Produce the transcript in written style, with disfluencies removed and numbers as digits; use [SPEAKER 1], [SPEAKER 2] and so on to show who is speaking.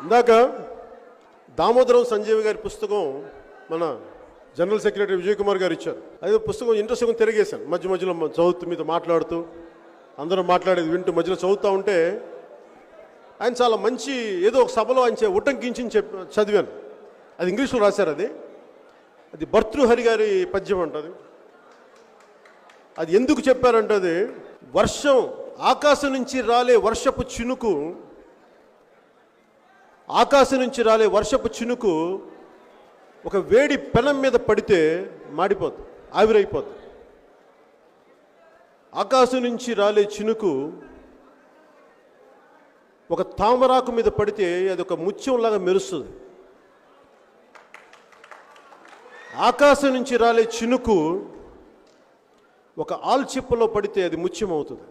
[SPEAKER 1] ఇందాక దామోదరం సంజీవ్ గారి పుస్తకం మన జనరల్ సెక్రటరీ విజయ్ కుమార్ గారు ఇచ్చారు. అదే పుస్తకం ఇంట్రెస్ట్గా తిరిగేశాను. మధ్య మధ్యలో చదువుతూ మీతో మాట్లాడుతూ అందరూ మాట్లాడేది వింటూ మధ్యలో చదువుతూ ఉంటే ఆయన చాలా మంచి ఏదో ఒక సభలో ఆయన ఉటంకించి చదివాను. అది ఇంగ్లీష్లో రాశారు. అది భర్తృహరి గారి పద్యం అంటది. అది ఎందుకు చెప్పారంటే అది వర్షం ఆకాశం నుంచి రాలే వర్షపు చినుకు, ఆకాశం నుంచి రాలే వర్షపు చినుకు ఒక వేడి పెనం మీద పడితే మాడిపోద్ది, ఆవిరైపోద్ది. ఆకాశం నుంచి రాలే చినుకు ఒక తామరాకు మీద పడితే అది ఒక ముత్యంలాగా మెరుస్తుంది. ఆకాశం నుంచి రాలే చినుకు ఒక ఆల్చిప్పలో పడితే అది ముత్యం అవుతుంది.